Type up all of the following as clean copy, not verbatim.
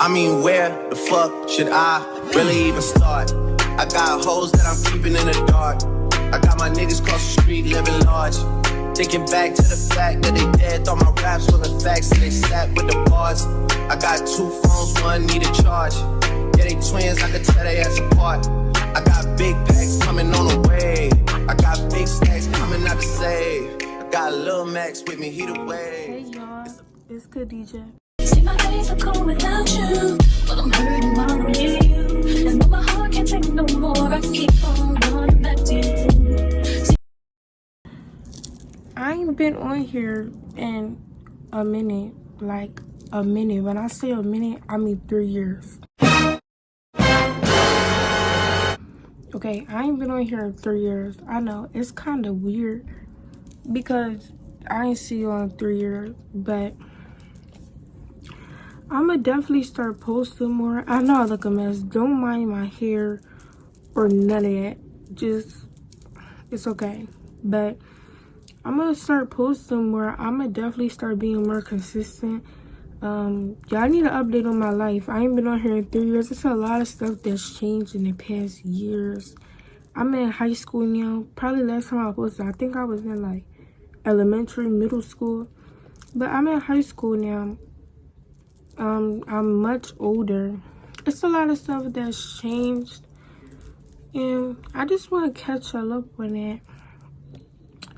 I mean, where the fuck should I really even start? I got hoes that I'm keeping in the dark. I got my niggas across the street living large. Thinking back to the fact that they dead, thought my raps wasn't facts, so they sat with the bars. I got 2 phones, one need a charge. Yeah, they twins, I could tell they ass apart. I got big packs coming on the way. I got big stacks coming out to save. I got Lil Max with me, he the way. Hey y'all, it's Khadijah. See my days are cold without you, but I'm hurting while I'm near you. And though my heart can't take no more, I keep on running back to you. I ain't been on here in a minute, like a minute. When I say a minute, I mean 3 years. Okay, I ain't been on here in 3 years. I know, it's kind of weird because I ain't see you in 3 years, but I'ma definitely start posting more. I know I look a mess. Don't mind my hair or none of that. Just, it's okay. But I'm gonna start posting more. I'm gonna definitely start being more consistent. Y'all need an update on my life. I ain't been on here in 3 years. It's a lot of stuff that's changed in the past years. I'm in high school now. Probably last time I posted, I think I was in like elementary, middle school. But I'm in high school now. I'm much older. It's a lot of stuff that's changed. And I just want to catch y'all up on that,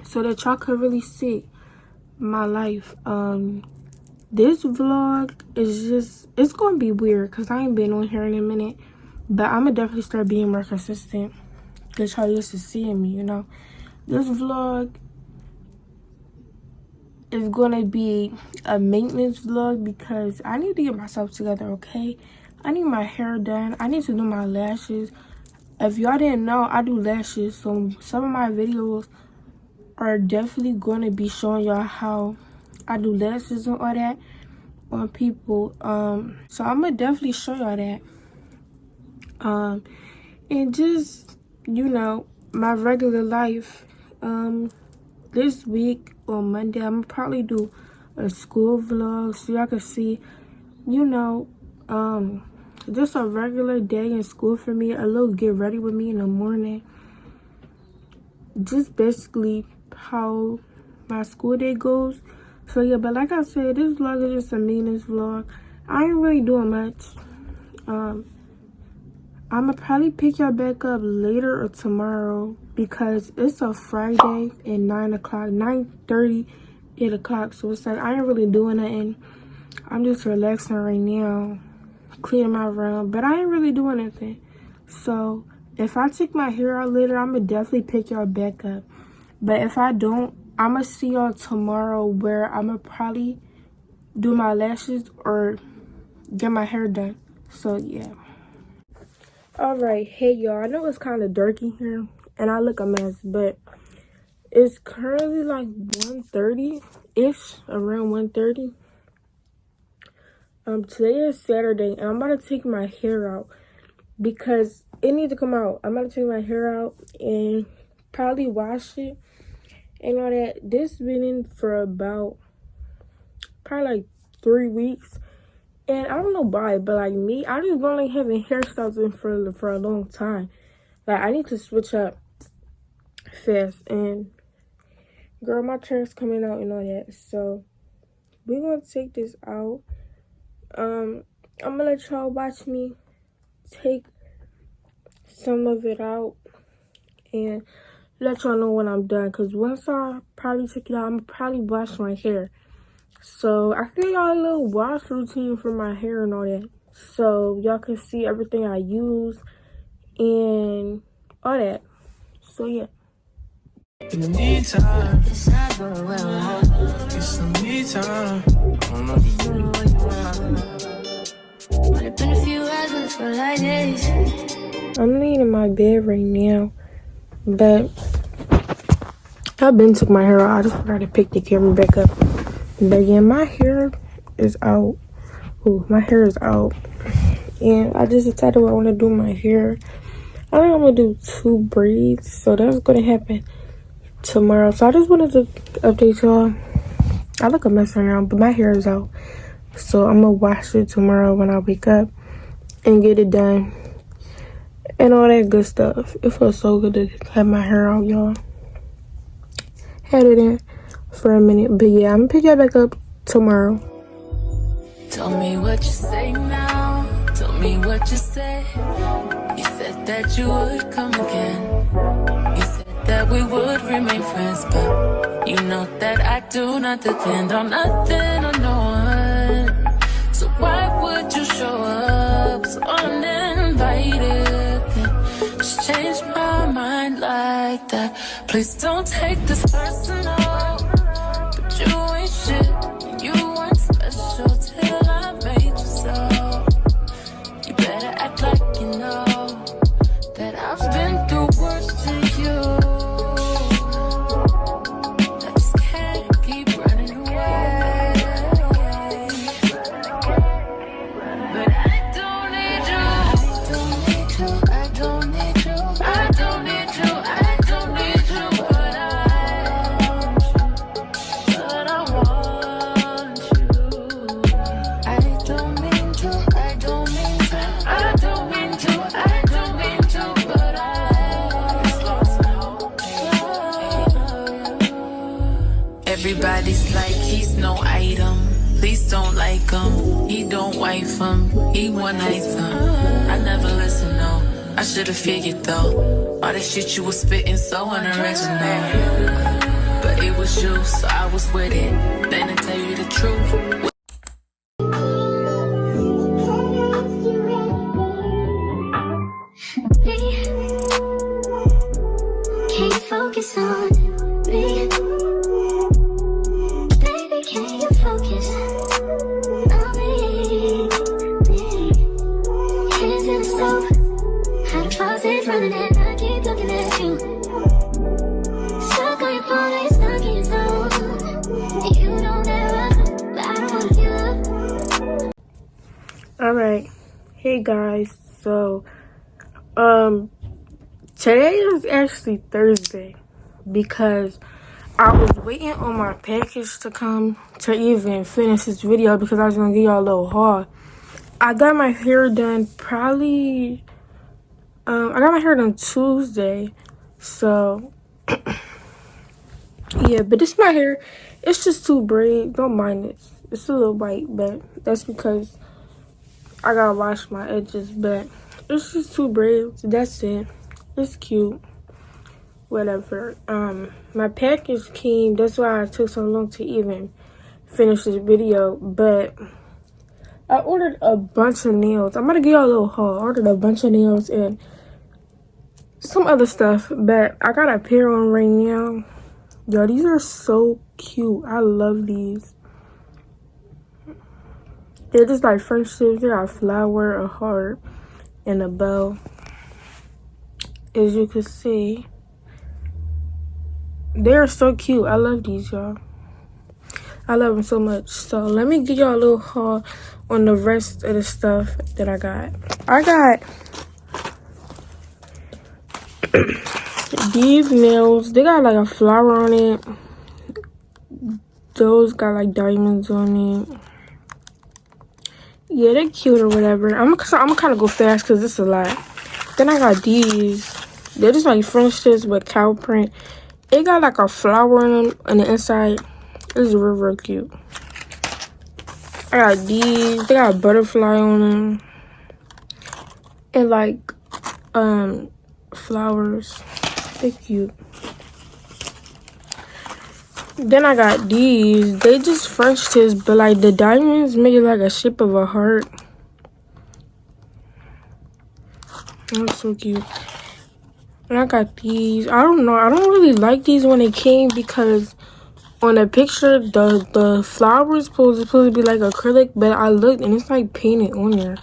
so that y'all could really see my life. This vlog is just, it's gonna be weird because I ain't been on here in a minute, but I'm gonna definitely start being more consistent because y'all used to seeing me, you know. This vlog is gonna be a maintenance vlog because I need to get myself together, okay? I need my hair done. I need to do my lashes. If y'all didn't know, I do lashes, so some of my videos are definitely going to be showing y'all how I do lashes and all that on people. So I'm gonna definitely show y'all that. And just, you know, my regular life. This week on Monday, I'm gonna probably do a school vlog so y'all can see, you know, just a regular day in school for me. A little get ready with me in the morning. Just basically how my school day goes. So yeah, but like I said, this vlog is just a maintenance vlog. I ain't really doing much. I'ma probably pick y'all back up later or tomorrow because it's a Friday at 9 o'clock, 9:30, 8 o'clock. So it's like I ain't really doing nothing. I'm just relaxing right now, cleaning my room, but I ain't really doing anything. So if I take my hair out later, I'ma definitely pick y'all back up. But if I don't, I'ma see y'all tomorrow where I'ma probably do my lashes or get my hair done. So yeah. Alright, hey y'all, I know it's kind of dark in here and I look a mess, but it's currently like 1:30-ish, around 1:30. Today is Saturday and I'm about to take my hair out because it needs to come out. I'm about to take my hair out and probably wash it and all that. This been in for about probably like 3 weeks. And I don't know why, but like me, I just don't like having hairstyles in for a long time. Like I need to switch up fast. And girl, my chair's coming out and all that. So we're gonna take this out. I'm gonna let y'all watch me take some of it out and let y'all know when I'm done. Cause once I probably take it out, I'm gonna probably wash my hair. So I can y'all a little wash routine for my hair and all that, so y'all can see everything I use and all that. So yeah. In the meantime, it's not going well. Get some me time. I don't know if you're doing what you want. But it's been a few hours for like days. I'm laying in my bed right now, but I've been took my hair out. I just forgot to pick the camera back up. But yeah, my hair is out. Ooh, my hair is out. And I just decided what I want to do my hair. I think I'm going to do 2 braids. So that's going to happen tomorrow. So I just wanted to update y'all. I look a mess right now, but my hair is out. So I'm gonna wash it tomorrow when I wake up and get it done and all that good stuff. It feels so good to have my hair out, y'all. Had it in for a minute, but yeah, I'm gonna pick it back up tomorrow. Tell me what you say now. Tell me what you said. You said that you would come again. You said that we would remain friends, but you know that I do not depend on nothing or no one. So why would you show up so uninvited? Then just change my mind like that. Please don't take this personal, but you ain't shit. You weren't special till I made you so. You better act like you know that I've been through worse than you. I just can't keep running away. But I don't need you. I don't need you. I don't need you. I don't need you. I don't need you. But I want you. I don't mean to. I don't mean to. I don't mean to. I don't mean to. But everybody's like he's no item. Please don't like him. He don't wife him. He one item. I never listen, no. I should've figured though. All that shit you was spitting so unoriginal. But it was you, so I was with it. Then to tell you the truth. Can't focus on me. Baby, can you focus on me? Hands in the soap, hot faucet running and I keep looking at you. Stuck on your phone, stuck in your zone. You don't ever, but I don't wanna give up. Alright, hey guys, so today is actually Thursday because I was waiting on my package to come to even finish this video because I was gonna give y'all a little haul. I got my hair done probably I got my hair done Tuesday, so yeah, but this my hair. It's just 2 braids. Don't mind it. It's a little white, but that's because I gotta wash my edges, but it's just 2 braids. That's it. It's cute. Whatever. My package came. That's why it took so long to even finish this video. But I ordered a bunch of nails. I'm gonna give y'all a little haul. I ordered a bunch of nails and some other stuff. But I got a pair on right now. Yo, these are so cute. I love these. They're just like French tips. They got a flower, a heart, and a bow. As you can see, they're so cute. I love these, y'all. I love them so much. So let me give y'all a little haul on the rest of the stuff that I got. I got these nails. They got like a flower on it. Those got like diamonds on it. Yeah, they're cute or whatever. I'm gonna kind of go fast because it's a lot. Then I got these. They're just like French tips with cow print. It got like a flower in them on the inside. It's real, real cute. I got these. They got a butterfly on them. And like flowers. They're cute. Then I got these. They just French tips, but like the diamonds make it like a shape of a heart. That's so cute. And I got these. I don't know. I don't really like these when they came because on the picture, the flowers supposed to be like acrylic, but I looked and it's like painted on there.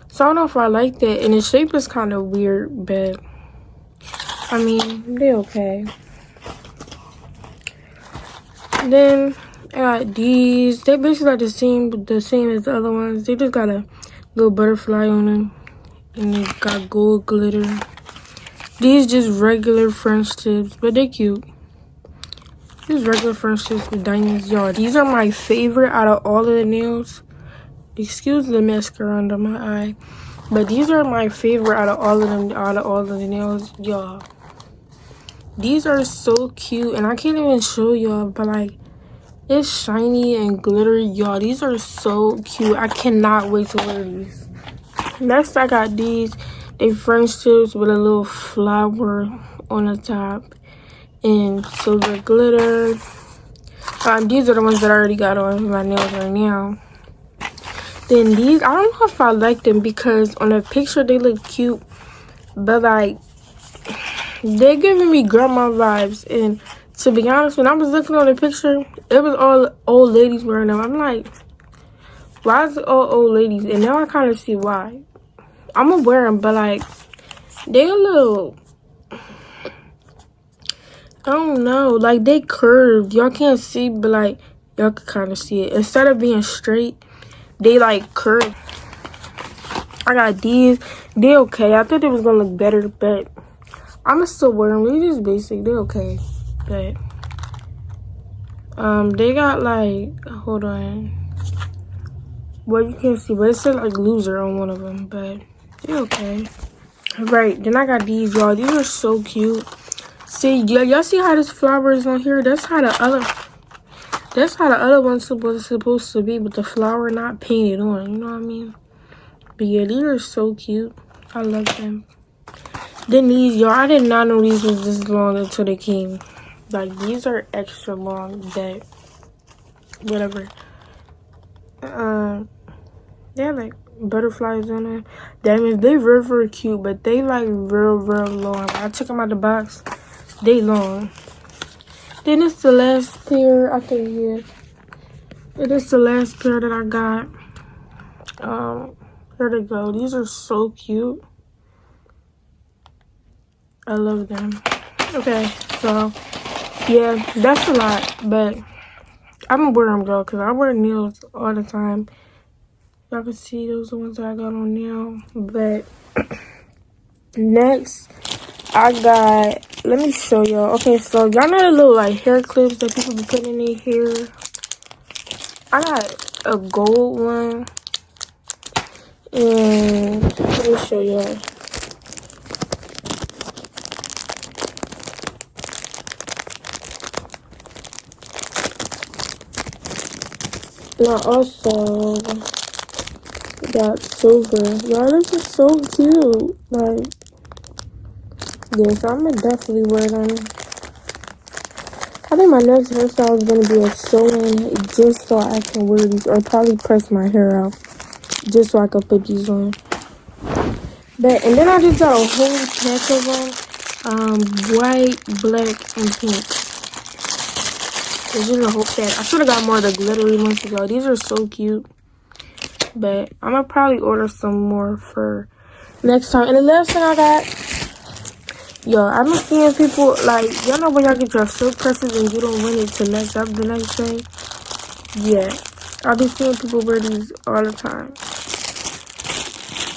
So I don't know if I like that. And the shape is kind of weird, but I mean, they're okay. Then I got these. They basically like the same as the other ones. They just got a little butterfly on them. And they got gold glitter. These just regular French tips, but they're cute. These regular French tips with diamonds. Y'all, these are my favorite out of all of the nails. Excuse the mascara under my eye. But these are my favorite out of all of them, out of all of the nails, y'all. These are so cute, and I can't even show y'all, but like, it's shiny and glittery, y'all. These are so cute. I cannot wait to wear these. Next, I got these. They French tips with a little flower on the top and silver glitter. These are the ones that I already got on my nails right now. Then these, I don't know if I like them because on the picture they look cute, but like, they're giving me grandma vibes. And to be honest, when I was looking on the picture, it was all old ladies wearing them. I'm like, why is it all old ladies? And now I kind of see why. I'm gonna wear them, but like, they a little, I don't know, like they curved. Y'all can't see, but like, y'all can kind of see it. Instead of being straight, they like curved. I got these. They okay. I thought they was gonna look better, but I'ma still wear them. They just basic. They okay, but they got like, hold on. Well, you can't see, but it said like loser on one of them, but they okay. Right, then I got these, y'all. These are so cute. See, y'all see how this flower is on here? That's how the other one's supposed to be, but the flower not painted on. You know what I mean? But yeah, these are so cute. I love them. Then these, y'all, I did not know these was this long until they came. Like, these are extra long, that whatever. They have like butterflies on them. That means they very cute, but they like real long. I took them out the box. They long. Then it's the last pair. I think, yeah, it is the last pair that I got. Here they go. These are so cute. I love them. Okay, so yeah, that's a lot, but I'm gonna wear them, girl, because I wear nails all the time. Y'all can see those are the ones that I got on now. But next, I got, let me show y'all. Okay, so y'all know the little like hair clips that people be putting in their hair? I got a gold one. And let me show y'all. And I also got silver. Y'all, this is so cute. Like, yeah, so I'm gonna definitely wear them. I think my next hairstyle is gonna be a sew-in just so I can wear these, or probably press my hair out just so I can put these on. But and then I just got a whole pack of them, white, black, and pink. This is a whole pack. I should have got more of the glittery ones as well. These are so cute. But I'm gonna probably order some more for next time. And the last thing I got, yo, I've been seeing people like, y'all know when y'all get your silk presses and you don't win it to mess up the next day? Yeah, I've been seeing people wear these all the time.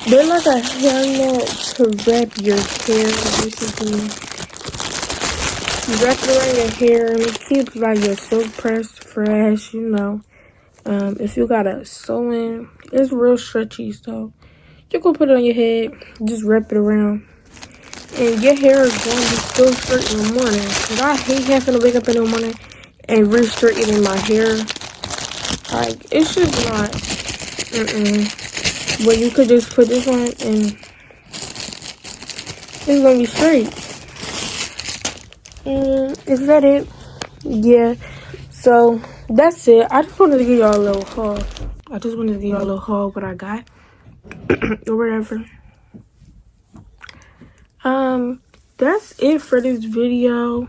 They're like a hairnet to wrap your hair, basically. You wrap it around your hair and it keeps like your silk press fresh, you know. If you got a sew-in, it's real stretchy, so you can put it on your head, just wrap it around, and your hair is going to be still straight in the morning. Cause I hate having to wake up in the morning and re-straighten my hair. Like, it's just not. But you could just put this on and it's gonna be straight. Is that it? Yeah. So that's it. I just wanted to give y'all a little haul. What I got or whatever. That's it for this video.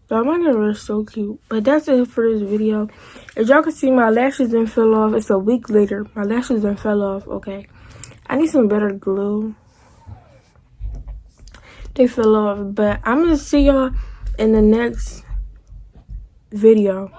Y'all, my nails are so cute. But that's it for this video. As y'all can see, my lashes didn't fell off. It's a week later. My lashes didn't fell off. Okay. I need some better glue. They fell off. But I'm going to see y'all in the next video.